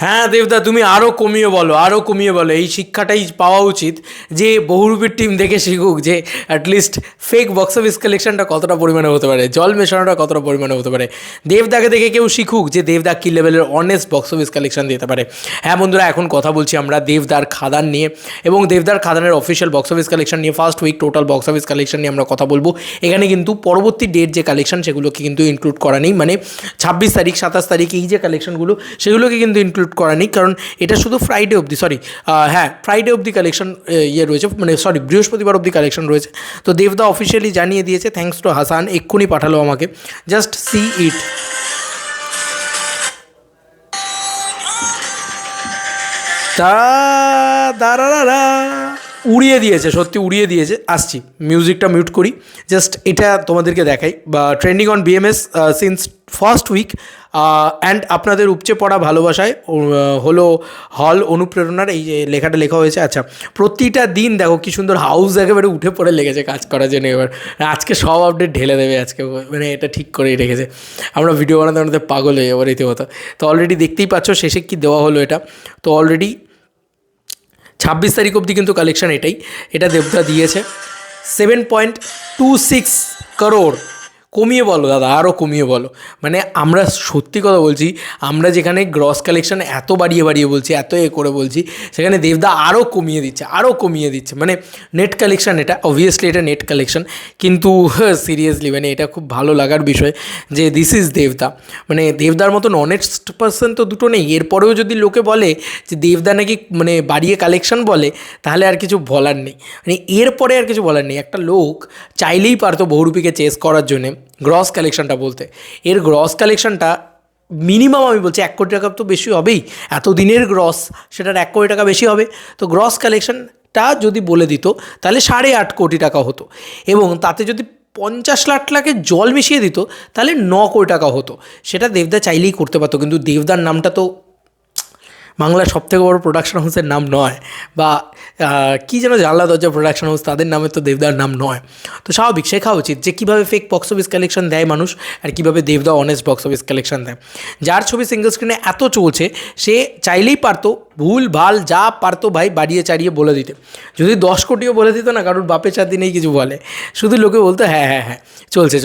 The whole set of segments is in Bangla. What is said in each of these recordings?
হ্যাঁ দেবদা, তুমি আরও কমিয়ে বলো, আরও কমিয়ে বলো। এই শিক্ষাটাই পাওয়া উচিত যে বহুরূপীর টিম দেখে শিখুক যে অ্যাটলিস্ট ফেক বক্স অফিস কালেকশনটা কতটা পরিমাণে হতে পারে, জল মেশানোটা কতটা পরিমাণে হতে পারে। দেবদাকে দেখে কেউ শিখুক যে দেবদা কী লেভেলের অনেস্ট বক্স অফিস কালেকশন দিতে পারে। হ্যাঁ বন্ধুরা, এখন কথা বলছি আমরা দেবদার খাদান নিয়ে এবং দেবদার খাদানের অফিসিয়াল বক্স অফিস কালেকশন নিয়ে। First week total box office collection নিয়ে আমরা কথা বলবো। এখানে কিন্তু পরবর্তী ডেট যে কালেকশন সেগুলোকে কিন্তু ইনক্লুড করা নেই, মানে 26 তারিখ 27 তারিখ এই যে কালেকশনগুলো সেগুলোকে কিন্তু ইনক্লুড করা নেই, কারণ এটা শুধু ফ্রাইডে অবধি, ফ্রাইডে অবধি কালেকশন রয়েছে, মানে বৃহস্পতিবার অবধি কালেকশন রয়েছে। তো দেবদা অফিসিয়ালি জানিয়ে দিয়েছে, থ্যাঙ্কস টু হাসান, এক্ষুনি পাঠালো আমাকে, জাস্ট সি ইট। দাঁড়া উড়িয়ে দিয়েছে, সত্যি উড়িয়ে দিয়েছে। আসছি, মিউজিকটা মিউট করি, জাস্ট এটা তোমাদেরকে দেখাই। বা trending on BMS since first week and আপনাদের উপচে পড়া ভালোবাসায় হলো হল অনুপ্রেরণার, এই যে লেখাটা লেখা হয়েছে। আচ্ছা, প্রতিটা দিন দেখো কী সুন্দর হাউস একেবারে উঠে পড়ে লেগেছে কাজ করার জন্য। এবার আজকে সব আপডেট ঢেলে দেবে আজকে, মানে এটা ঠিক করেই রেখেছে। আমরা ভিডিও বানাতে বানাতে পাগল হয়ে যাবো রীতিমতো। তো অলরেডি দেখতেই পাচ্ছ শেষে কী দেওয়া হলো এটা। তো অলরেডি 26 তারিখ অবধি কিন্তু কালেকশান এটা দেবদা দিয়েছে 7.26 করোড়। কমিয়ে বলো দাদা, আরও কমিয়ে বলো। মানে আমরা সত্যি কথা বলছি, আমরা যেখানে গ্রস কালেকশান এত বাড়িয়ে বাড়িয়ে বলছি, এত করে বলছি, সেখানে দেবদা আরও কমিয়ে দিচ্ছে। মানে নেট কালেকশান, এটা অবভিয়াসলি এটা নেট কালেকশান, কিন্তু সিরিয়াসলি মানে এটা খুব ভালো লাগার বিষয় যে দিস ইজ দেবদা। মানে দেবদার মতন অনেস্ট পার্সন তো দুটো নেই। এরপরেও যদি লোকে বলে যে দেবদা নাকি মানে বাড়িয়ে কালেকশান বলে, তাহলে আর কিছু বলার নেই। মানে এরপরে আর কিছু বলার নেই। একটা লোক চাইলেই পারতো বহুরূপীকে চেস করার জন্যে গ্রস কালেকশনটা বলতে। এর গ্রস কালেকশনটা মিনিমাম আমি বলছি 1 কোটি টাকা তো বেশি হবেই। এত দিনের গ্রস, সেটার 1 কোটি টাকা বেশি হবে। তো গ্রস কালেকশনটা যদি বলে দিত তাহলে 8.5 কোটি টাকা হতো, এবং তাতে যদি 50 লাখের জল মিশিয়ে দিত তাহলে 9 কোটি টাকা হতো। সেটা দেবদা চাইলেই করতে পারতো, কিন্তু দেবদার নামটা তো বাংলার সবথেকে বড় প্রোডাকশন হাউসের নাম নয়, বা কী যেন জানলা দরজা প্রোডাকশন হাউস, তাদের নামে তো দেবদার নাম নয়। তো স্বাভাবিক শেখা উচিত যে কীভাবে ফেক বক্স অফিস কালেকশন দেয় মানুষ, আর কীভাবে দেবদা অনেস্ট বক্স অফিস কালেকশন দেয়। যার ছবি সিঙ্গল স্ক্রিনে এত চলছে, সে চাইলেই পারতো ভুল ভাল যা পারতো ভাই বাড়িয়ে চাড়িয়ে বলে দিতে। যদি 10 কোটিও বলে দিত না, কারোর বাপে চার দিনেই কিছু বলে, শুধু লোকে বলতো হ্যাঁ হ্যাঁ হ্যাঁ চলছে।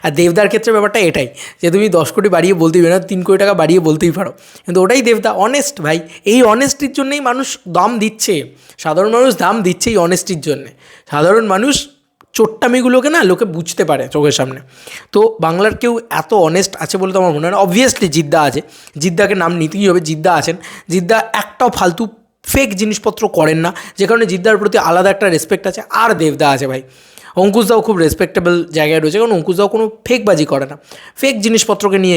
আর দেবদার ক্ষেত্রে ব্যাপারটা এটাই যে তুমি 10 কোটি বাড়িয়ে বলতেই না, 3 কোটি টাকা বাড়িয়ে বলতেই পারো, কিন্তু ওটাই দেবদা, অনেস্ট ভাই। এই অনেস্টির জন্যই মানুষ দাম দিচ্ছে, সাধারণ মানুষ দাম দিচ্ছে এই অনেস্টির জন্যে। সাধারণ মানুষ চোট্টামিগুলোকে না লোকে বুঝতে পারে চোখের সামনে। তো বাংলার কেউ এত অনেস্ট আছে বলে তো আমার মনে হয় না। অবভিয়াসলি জিদ্দা আছে, জিদ্দাকে নাম নিতেই হবে। জিদ্দা আছেন, জিদ্দা একটাও ফালতু ফেক জিনিসপত্র করেন না, যে কারণে জিদ্দার প্রতি আলাদা একটা রেসপেক্ট আছে। আর দেবদা আছে ভাই, অঙ্কুশদাও খুব রেসপেক্টেবল জায়গায় রয়েছে, কারণ অঙ্কুশদাও কোনো ফেকবাজি করে না, ফেক জিনিসপত্রকে নিয়ে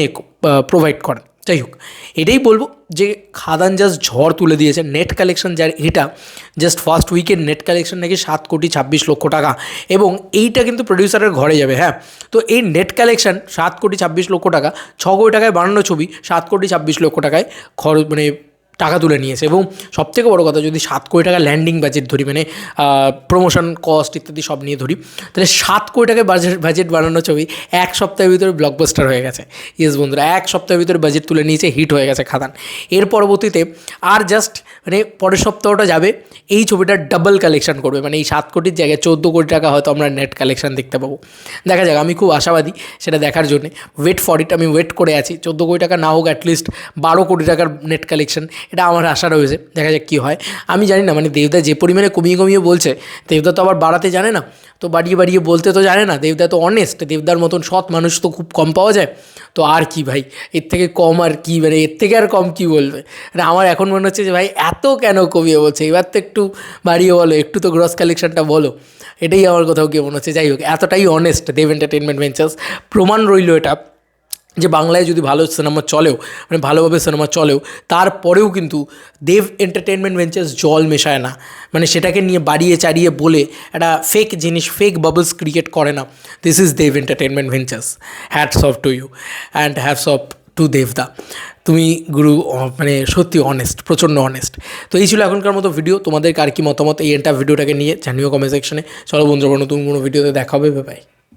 প্রোভাইড করেন। যাই হোক, এটাই বলবো যে খাদান জাস্ট ঝড় তুলে দিয়েছে। নেট কালেকশন যার এটা জাস্ট ফার্স্ট উইকের নেট কালেকশন নাকি 7.26 কোটি টাকা, এবং এইটা কিন্তু প্রডিউসারের ঘরে যাবে। হ্যাঁ, তো এই নেট কালেকশন 7.26 কোটি টাকা, 6 কোটি টাকায় বানানো ছবি 7.26 কোটি টাকায় খরচ, মানে টাকা তুলে নিয়েছে। এবং সবথেকে বড় কথা, যদি 7 কোটি টাকা ল্যান্ডিং বাজেট ধরি, মানে প্রমোশন কস্ট ইত্যাদি সব নিয়ে ধরি, তাহলে 7 কোটি টাকায় বাজেট বানানো ছবি 1 সপ্তাহের ভিতরে ব্লকবাস্টার হয়ে গেছে। ইয়েস বন্ধুরা, 1 সপ্তাহের ভিতরে বাজেট তুলে নিয়েছে, হিট হয়ে গেছে খাদান। এর পরবর্তীতে আর জাস্ট মানে পরের সপ্তাহটা যাবে, এই ছবিটা ডাবল কালেকশন করবে, মানে এই 7 কোটির জায়গায় 14 কোটি টাকা হয়তো আমরা নেট কালেকশন দেখতে পাবো। দেখা যাক, আমি খুব আশাবাদী সেটা দেখার জন্যে। ওয়েট ফর ইট, আমি ওয়েট করে আছি। 14 কোটি টাকা না হোক, অ্যাটলিস্ট 12 কোটি টাকার নেট কালেকশন, এটা আমার আশা রয়েছে। দেখা যাক কী হয়। আমি জানি না, মানে দেবদা যে পরিমাণে কমিয়ে বলছে, দেবদা তো আবার বাড়াতে জানে না, তো বাড়িয়ে বলতে তো জানে না। দেবদা তো অনেস্ট, দেবদার মতন সৎ মানুষ তো খুব কম পাওয়া যায়। তো আর কি ভাই, এর থেকে কম আর কি, মানে এর থেকে আর কম কী বলবে। মানে আমার এখন মনে হচ্ছে যে ভাই এত কেন কমিয়ে বলছে, এবার তো একটু বাড়িয়ে বলো, একটু তো গ্রস কালেকশনটা বলো। এটাই আমার কোথাও গিয়ে মনে হচ্ছে। যাই হোক, এতটাই অনেস্ট দেব এন্টারটেনমেন্ট ভেঞ্চার্স। প্রমাণ রইল এটা যে বাংলায় যদি ভালো সিনেমা চলেও, মানে ভালোভাবে সিনেমা চলেও, তারপরেও কিন্তু দেব এন্টারটেনমেন্ট ভেঞ্চার্স জল মেশায় না। মানে সেটাকে নিয়ে বাড়িয়ে চাড়িয়ে বলে একটা ফেক জিনিস, ফেক বাবলস ক্রিয়েট করে না। This is Dev entertainment ventures. Hats off to you and hats off to দেবদা। তুমি গুরু, মানে সত্যি অনেস্ট, প্রচণ্ড অনেস্ট। তো এই ছিল এখনকার মতো ভিডিও। তোমাদের কার কী মতামত এই ভিডিওটাকে নিয়ে জানিও কমেন্ট সেকশনে। চলো বন্ধুরা, নতুন কোনো ভিডিওতে দেখা হবে। বাই।